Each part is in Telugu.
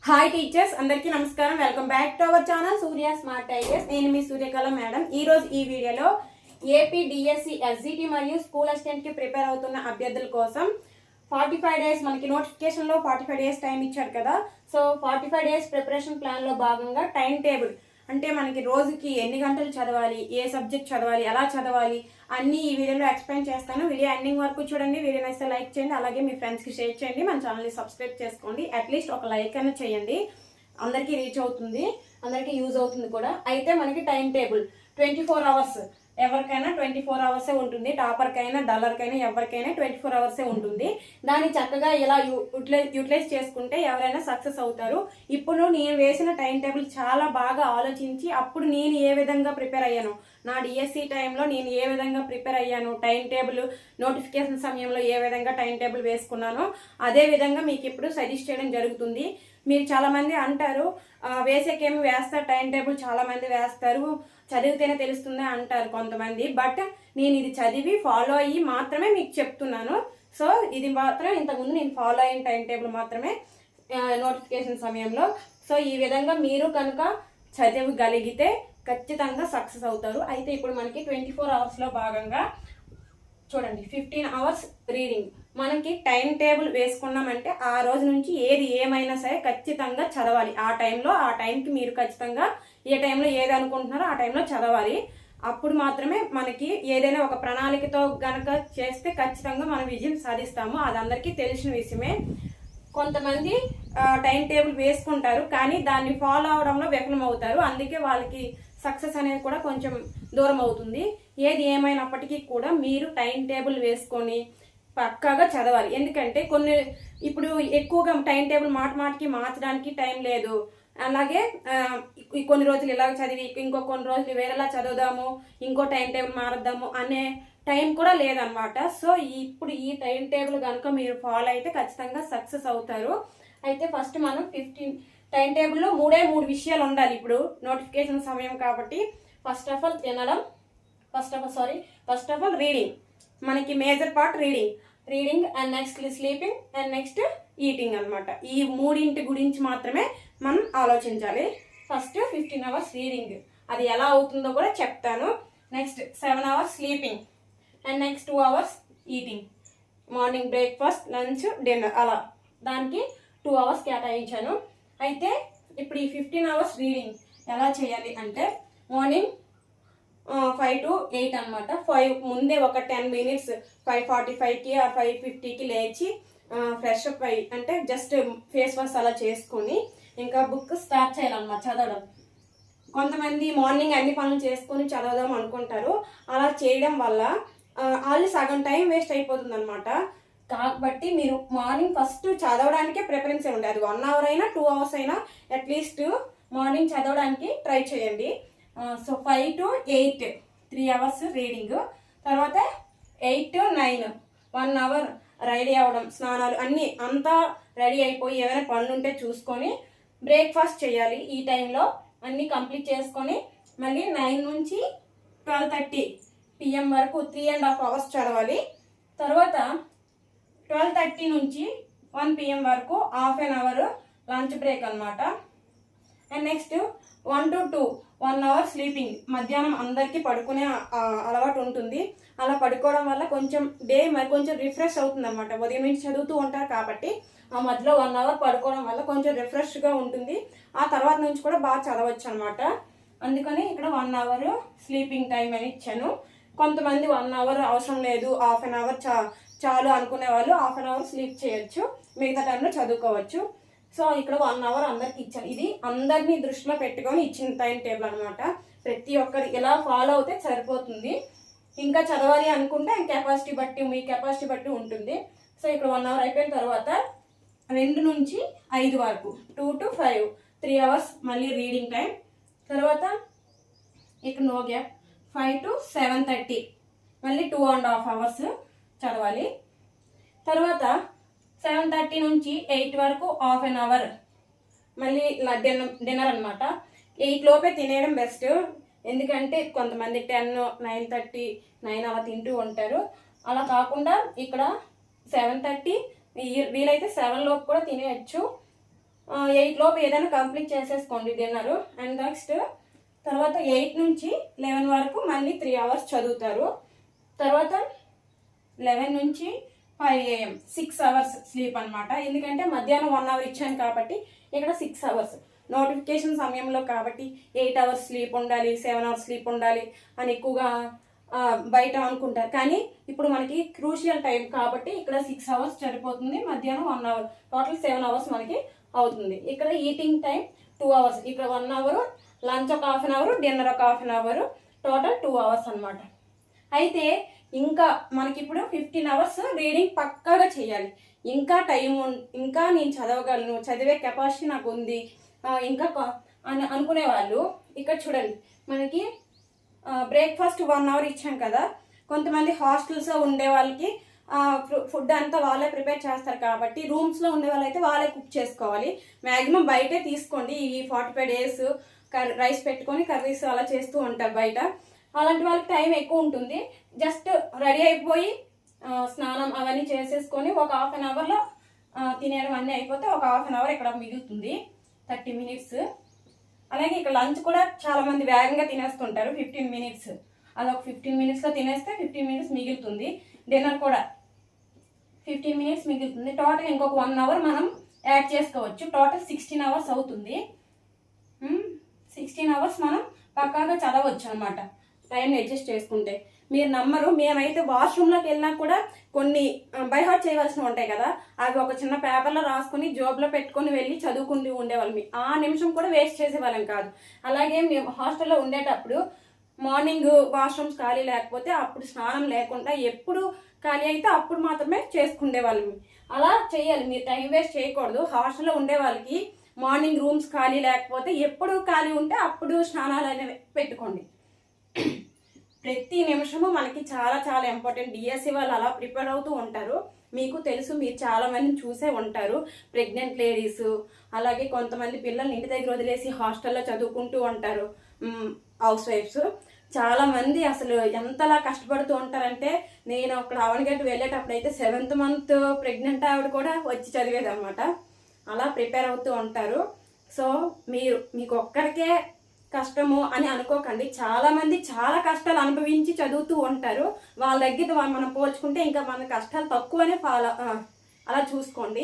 హాయ్ టీచర్స్, అందరికీ నమస్కారం. Welcome back to our channel Surya smart ideas. నేను మీ సూర్యకళ మేడం. ఈ రోజు ఈ వీడియోలో ఏపీ డిఎస్సి ఎస్జిటి మరియు స్కూల్ అసిస్టెంట్ కి ప్రిపేర్ అవుతున్న అభ్యర్థుల కోసం 45 డేస్ మనకి నోటిఫికేషన్ లో 45 డేస్ టైం ఇచ్చారు కదా. సో 45 డేస్ ప్రిపరేషన్ ప్లాన్ లో భాగంగా టైం టేబుల్ అంటే మనకి రోజుకి ఎన్ని గంటలు చదవాలి, ఏ సబ్జెక్ట్ చదవాలి, ఎలా చదవాలి అన్ని ఈ వీడియోలో ఎక్స్ప్లెయిన్ చేస్తాను. వీడియో ఎండింగ్ వరకు చూడండి. వీడియో నచ్చితే లైక్ చేయండి, అలాగే మీ ఫ్రెండ్స్కి షేర్ చేయండి, మన ఛానల్ని సబ్స్క్రైబ్ చేసుకోండి. అట్లీస్ట్ ఒక లైక్ అయినా చేయండి, అందరికీ రీచ్ అవుతుంది, అందరికీ యూజ్ అవుతుంది కూడా. అయితే మనకి టైం టేబుల్ 24 అవర్స్, ఎవరికైనా 24 అవర్సే ఉంటుంది. టాపర్కైనా డల్లర్కైనా ఎవరికైనా 24 అవర్సే ఉంటుంది. దాన్ని చక్కగా ఇలా యూటిలైజ్ చేసుకుంటే ఎవరైనా సక్సెస్ అవుతారు. ఇప్పుడు నేను వేసిన టైం టేబుల్ చాలా బాగా ఆలోచించి అప్పుడు నేను ఏ విధంగా ప్రిపేర్ అయ్యాను, నా డిఎస్సి టైంలో నేను ఏ విధంగా ప్రిపేర్ అయ్యాను, టైం టేబుల్ నోటిఫికేషన్ సమయంలో ఏ విధంగా టైం టేబుల్ వేసుకున్నానో అదే విధంగా మీకు ఇప్పుడు సజెస్ట్ చేయడం జరుగుతుంది. మీరు చాలా మంది అంటారు వేసేకేమి వేస్తారు, టైం టేబుల్ చాలా మంది వేస్తారు, చదివితేనే తెలుస్తుంది అంటారు కొంతమంది. బట్ నేను ఇది చదివి ఫాలో అయ్యి మాత్రమే మీకు చెప్తున్నాను. సో ఇది మాత్రం ఇంతకుముందు నేను ఫాలో అయిన టైం టేబుల్ మాత్రమే నోటిఫికేషన్ సమయంలో. సో ఈ విధంగా మీరు కనుక చదవగలిగితే ఖచ్చితంగా సక్సెస్ అవుతారు. అయితే ఇప్పుడు మనకి 24 అవర్స్లో భాగంగా చూడండి, 15 అవర్స్ రీడింగ్. మనకి టైం టేబుల్ వేసుకున్నామంటే ఆ రోజు నుంచి ఏది ఏమైనా సరే ఖచ్చితంగా చదవాలి. ఆ టైంకి మీరు ఖచ్చితంగా ఏ టైంలో ఏది అనుకుంటున్నారో ఆ టైంలో చదవాలి. అప్పుడు మాత్రమే మనకి ఏదైనా ఒక ప్రణాళికతో గనక చేస్తే ఖచ్చితంగా మనం విజయం సాధిస్తాము. అది అందరికీ తెలిసిన విషయమే. కొంతమంది టైం టేబుల్ వేసుకుంటారు కానీ దాన్ని ఫాలో అవడంలో విఫలం అవుతారు. అందుకే వాళ్ళకి సక్సెస్ అనేది కూడా కొంచెం దూరం అవుతుంది. ఏది ఏమైనప్పటికీ కూడా మీరు టైం టేబుల్ వేసుకొని పక్కాగా చదవాలి. ఎందుకంటే ఇప్పుడు ఎక్కువగా టైం టేబుల్ మాటికి మార్చడానికి టైం లేదు. అలాగే కొన్ని రోజులు ఇలా చదివి ఇంకో కొన్ని రోజులు వేరేలా చదువుదాము, ఇంకో టైం టేబుల్ మారుద్దాము అనే టైం కూడా లేదనమాట. సో ఇప్పుడు ఈ టైం టేబుల్ కనుక మీరు ఫాలో అయితే ఖచ్చితంగా సక్సెస్ అవుతారు. అయితే ఫస్ట్ మనం 15 టైం టేబుల్లో 3 విషయాలు ఉండాలి. ఇప్పుడు నోటిఫికేషన్ సమయం కాబట్టి ఫస్ట్ ఆఫ్ ఆల్ రీడింగ్. మనకి major part reading and next sleeping and next eating అనమాట. ఈ 3 గురించి మాత్రమే మనం ఆలోచించాలి. ఫస్ట్ 15 అవర్స్ రీడింగ్, అది ఎలా అవుతుందో కూడా చెప్తాను. Next 7 hours sleeping and next 2 hours eating. Morning breakfast, lunch, dinner, అలా దానికి 2 అవర్స్ కేటాయించాను. అయితే ఇప్పుడు ఈ 15 అవర్స్ రీడింగ్ ఎలా చేయాలి అంటే మార్నింగ్ 5 to 8 అనమాట. 5 ముందే ఒక 10 మినిట్స్ 5:45కి ఆ 5:50కి లేచి ఫ్రెష్ అప్ అయ్యి అంటే జస్ట్ ఫేస్ వాష్ అలా చేసుకొని ఇంకా బుక్ స్టార్ట్ చేయాలన్నమాట చదవడం. కొంతమంది మార్నింగ్ అన్ని పనులు చేసుకొని చదవదాం అనుకుంటారు. అలా చేయడం వల్ల వాళ్ళు సగం టైం వేస్ట్ అయిపోతుంది అనమాట. కాబట్టి మీరు మార్నింగ్ ఫస్ట్ చదవడానికే ప్రిఫరెన్స్ ఇవ్వండి. అది 1 అవర్ అయినా 2 అవర్స్ అయినా అట్లీస్ట్ మార్నింగ్ చదవడానికి ట్రై చేయండి. So 5 to 8 3 hours reading. తర్వాత 8 to 9 1 అవర్ రెడీ అవ్వడం, స్నానాలు అన్నీ అంతా రెడీ అయిపోయి ఏమైనా పనులు ఉంటే చూసుకొని బ్రేక్ఫాస్ట్ చేయాలి. ఈ టైంలో అన్నీ కంప్లీట్ చేసుకొని మళ్ళీ 9 నుంచి 12:30 PM వరకు 3.5 అవర్స్ చదవాలి. తర్వాత 12:30 నుంచి 1 PM వరకు half an hour lunch break అనమాట. And next 1 to 2 1 hour sleeping. మధ్యాహ్నం అందరికీ పడుకునే అలవాటు ఉంటుంది. అలా పడుకోవడం వల్ల కొంచెం డే మరి కొంచెం రిఫ్రెష్ అవుతుంది అనమాట. ఉదయం నుంచి చదువుతూ ఉంటారు కాబట్టి ఆ మధ్యలో 1 అవర్ పడుకోవడం వల్ల కొంచెం రిఫ్రెష్గా ఉంటుంది. ఆ తర్వాత నుంచి కూడా బాగా చదవచ్చు అనమాట. అందుకని ఇక్కడ 1 అవర్ స్లీపింగ్ టైం అని ఇచ్చాను. కొంతమంది 1 అవర్ అవసరం లేదు, హాఫ్ అన్ అవర్ చాలు అనుకునే వాళ్ళు హాఫ్ అన్ అవర్ స్లీప్ చేయొచ్చు, మిగతా టైంలో చదువుకోవచ్చు. సో ఇక్కడ 1 అవర్ అందరికి ఇచ్చాను. ఇది అందరినీ దృష్టిలో పెట్టుకొని ఇచ్చిన టైం టేబుల్ అనమాట. ప్రతి ఒక్కరు ఇలా ఫాలో అవుతే సరిపోతుంది. ఇంకా చదవాలి అనుకుంటే మీ కెపాసిటీ బట్టి ఉంటుంది. సో ఇక్కడ 1 అవర్ అయిపోయిన తర్వాత 2 నుంచి 5 వరకు 2 to 5 3 అవర్స్ మళ్ళీ రీడింగ్ టైం. తర్వాత ఇక్కడ నో గ్యాప్ 5 to 7:30 మళ్ళీ 2.5 అవర్స్ చదవాలి. తర్వాత 7:30 నుంచి 8 వరకు హాఫ్ అన్ అవర్ మళ్ళీ డిన్నర్ అనమాట. 8 లోపే తినేయడం బెస్ట్. ఎందుకంటే కొంతమంది 10 9:30 9 అలా తింటూ ఉంటారు. అలా కాకుండా ఇక్కడ 7:30 వీలైతే 7 లోపు కూడా తినేయచ్చు. 8 లోపు ఏదైనా కంప్లీట్ చేసేసుకోండి డిన్నర్. అండ్ నెక్స్ట్ తర్వాత 8 నుంచి 11 వరకు మళ్ళీ 3 hours చదువుతారు. తర్వాత 11 నుంచి 5 AM 6 hours స్లీప్ అనమాట. ఎందుకంటే మధ్యాహ్నం 1 hour ఇచ్చాను కాబట్టి ఇక్కడ 6 hours నోటిఫికేషన్ సమయంలో కాబట్టి 8 hours స్లీప్ ఉండాలి, 7 hours స్లీప్ ఉండాలి అని ఎక్కువగా బయట అనుకుంటారు. కానీ ఇప్పుడు మనకి క్రూషియల్ టైం కాబట్టి ఇక్కడ 6 hours సరిపోతుంది. మధ్యాహ్నం 1 hour, టోటల్ 7 hours మనకి అవుతుంది. ఇక్కడ ఈటింగ్ టైం 2 hours, ఇక్కడ 1 hour, లంచ్ ఒక 1/2 hour, డిన్నర్ ఒక 1/2 hour, టోటల్ 2 hours అనమాట. అయితే ఇంకా మనకి ఇప్పుడు 15 hours రీడింగ్ పక్కాగా చేయాలి. ఇంకా ఇంకా నేను చదవగలను, చదివే కెపాసిటీ నాకు ఉంది ఇంకా అని అనుకునే వాళ్ళు ఇక్కడ చూడండి, మనకి బ్రేక్ఫాస్ట్ 1 hour ఇచ్చాం కదా. కొంతమంది హాస్టల్స్లో ఉండే వాళ్ళకి ఫుడ్ అంతా వాళ్ళే ప్రిపేర్ చేస్తారు కాబట్టి రూమ్స్లో ఉండే వాళ్ళైతే వాళ్ళే కుక్ చేసుకోవాలి. మ్యాక్సిమం బయటే తీసుకోండి. ఈ 45 days రైస్ పెట్టుకొని కర్రీస్ అలా చేస్తూ ఉంటారు బయట. అలాంటి వాళ్ళకి టైం ఎక్కువ ఉంటుంది. జస్ట్ రెడీ అయిపోయి స్నానం అవన్నీ చేసేసుకొని ఒక 1/2 hourలో తినేయడం అన్నీ అయిపోతే ఒక 1/2 hour ఇక్కడ మిగులుతుంది, 30 minutes. అలాగే ఇక్కడ లంచ్ కూడా చాలా మంది వేగంగా తినేస్తుంటారు, 15 minutes. అదొక 15 minutesలో తినేస్తే 15 minutes మిగులుతుంది. డిన్నర్ కూడా 15 minutes మిగులుతుంది. టోటల్ ఇంకొక 1 hour మనం యాడ్ చేసుకోవచ్చు. టోటల్ 16 hours అవుతుంది. 16 hours మనం పక్కాగా చదవచ్చు అనమాట టైం అడ్జస్ట్ చేసుకుంటే. మీరు నమ్మరు, మేమైతే వాష్రూమ్లోకి వెళ్ళినా కూడా కొన్ని బైహార్ట్ చేయవలసినవి ఉంటాయి కదా, అవి ఒక చిన్న పేపర్లో రాసుకొని జోబ్లో పెట్టుకొని వెళ్ళి చదువుకుంటూ ఉండేవాళ్ళం. ఆ నిమిషం కూడా వేస్ట్ చేసేవాళ్ళం కాదు. అలాగే మేము హాస్టల్లో ఉండేటప్పుడు మార్నింగ్ వాష్రూమ్స్ ఖాళీ లేకపోతే అప్పుడు స్నానం లేకుండా ఎప్పుడు ఖాళీ అయితే అప్పుడు మాత్రమే చేసుకునేవాళ్ళం. అలా చేయాలి, మీరు టైం వేస్ట్ చేయకూడదు. హాస్టల్లో ఉండే వాళ్ళకి మార్నింగ్ రూమ్స్ ఖాళీ లేకపోతే ఎప్పుడు ఖాళీ ఉంటే అప్పుడు స్నానాలు అనేవి పెట్టుకోండి. ప్రతి నిమిషము మనకి చాలా చాలా ఇంపార్టెంట్. డిఎస్సి వాళ్ళు అలా ప్రిపేర్ అవుతూ ఉంటారు, మీకు తెలుసు, మీరు చాలా మందిని చూసే ఉంటారు. ప్రెగ్నెంట్ లేడీస్, అలాగే కొంతమంది పిల్లల్ని ఇంటి దగ్గర వదిలేసి హాస్టల్లో చదువుకుంటూ ఉంటారు, హౌస్ వైఫ్స్. చాలా మంది అసలు ఎంతలా కష్టపడుతూ ఉంటారంటే, నేను అక్కడ అవనగట్టు వెళ్ళేటప్పుడు అయితే 7th month ప్రెగ్నెంట్ ఆవిడ కూడా వచ్చి చదివేది అనమాట. అలా ప్రిపేర్ అవుతూ ఉంటారు. సో మీకు ఒక్కరికే కష్టము అని అనుకోకండి. చాలా మంది చాలా కష్టాలు అనుభవించి చదువుతూ ఉంటారు. వాళ్ళ దగ్గర మనం పోల్చుకుంటే ఇంకా మన కష్టాలు తక్కువనే అలా చూసుకోండి.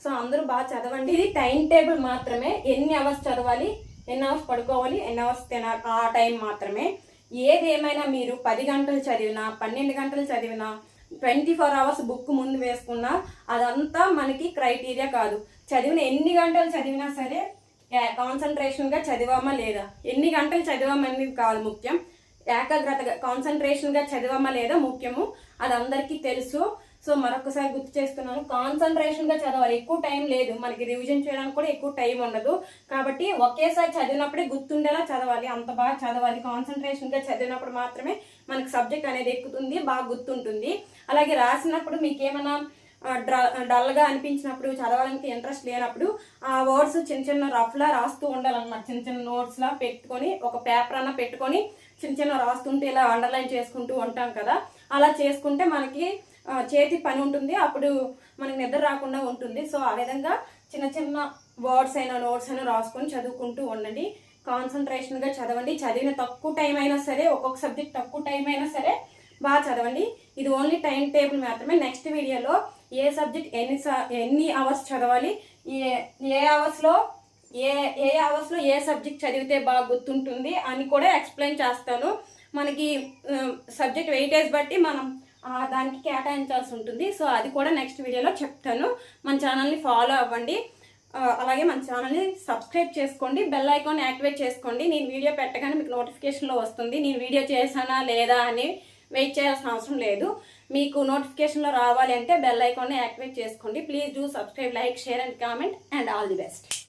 సో అందరూ బాగా చదవండి. ఇది టైం టేబుల్ మాత్రమే. ఎన్ని అవర్స్ చదవాలి, ఎన్ని అవర్స్ పడుకోవాలి, ఎన్ని అవర్స్ తినాలి, ఆ టైం మాత్రమే. ఏదేమైనా మీరు 10 గంటలు చదివినా, 12 గంటలు చదివినా, 24 hours బుక్ ముందు వేసుకున్నా అదంతా మనకి క్రైటీరియా కాదు. చదివిన ఎన్ని గంటలు చదివినా సరే కాన్సన్ట్రేషన్గా చదివామా లేదా, ఎన్ని గంటలు చదివామనేది కాదు ముఖ్యం, ఏకాగ్రతగా కాన్సన్ట్రేషన్గా చదివామా లేదా ముఖ్యము. అది అందరికీ తెలుసు. సో మరొకసారి గుర్తు చేస్తున్నాను, కాన్సన్ట్రేషన్గా చదవాలి. ఎక్కువ టైం లేదు మనకి, రివిజన్ చేయడానికి కూడా ఎక్కువ టైం ఉండదు. కాబట్టి ఒకేసారి చదివినప్పుడే గుర్తుండేలా చదవాలి, అంత బాగా చదవాలి. కాన్సన్ట్రేషన్గా చదివినప్పుడు మాత్రమే మనకి సబ్జెక్ట్ అనేది ఎక్కుతుంది, బాగా గుర్తుంటుంది. అలాగే రాసినప్పుడు మీకు ఏమైనా డల్గా అనిపించినప్పుడు, చదవానికి ఇంట్రెస్ట్ లేనప్పుడు ఆ వర్డ్స్ చిన్న చిన్న రఫ్లా రాస్తూ ఉండాలన్నమాట. చిన్న చిన్న నోట్స్లా పెట్టుకొని ఒక పేపర్ అన్న పెట్టుకొని చిన్న చిన్న రాస్తుంటే ఇలా అండర్లైన్ చేసుకుంటూ ఉంటాం కదా, అలా చేసుకుంటే మనకి చేతి పని ఉంటుంది, అప్పుడు మనకి నిద్ర రాకుండా ఉంటుంది. సో ఆ విధంగా చిన్న చిన్న వర్డ్స్ అయినా నోట్స్ అయినా రాసుకొని చదువుకుంటూ ఉండండి. కాన్సన్ట్రేషన్గా చదవండి. చదివిన తక్కువ టైం అయినా సరే, ఒక్కొక్క సబ్జెక్ట్ తక్కువ టైం అయినా సరే బాగా చదవండి. ఇది ఓన్లీ టైం టేబుల్ మాత్రమే. నెక్స్ట్ వీడియోలో ఏ సబ్జెక్ట్ ఎన్ని అవర్స్ చదవాలి, ఏ అవర్స్లో ఏ సబ్జెక్ట్ చదివితే బాగా గుర్తుంటుంది అని కూడా ఎక్స్ప్లెయిన్ చేస్తాను. మనకి సబ్జెక్ట్ వెయిటేజ్ బట్టి మనం దానికి కేటాయించాల్సి ఉంటుంది. సో అది కూడా నెక్స్ట్ వీడియోలో చెప్తాను. మన ఛానల్ని ఫాలో అవ్వండి. అలాగే మన ఛానల్ని సబ్స్క్రైబ్ చేసుకోండి, బెల్ ఐకాన్ యాక్టివేట్ చేసుకోండి. నేను వీడియో పెట్టగానే మీకు నోటిఫికేషన్లో వస్తుంది. నేను వీడియో చేశానా లేదా అని వెయిట్ చేయాల్సిన అవసరం లేదు. మీకు నోటిఫికేషన్లో రావాలి అంటే బెల్ ఐకాన్ని యాక్టివేట్ చేసుకోండి. Please do subscribe, like, share and comment and all the best.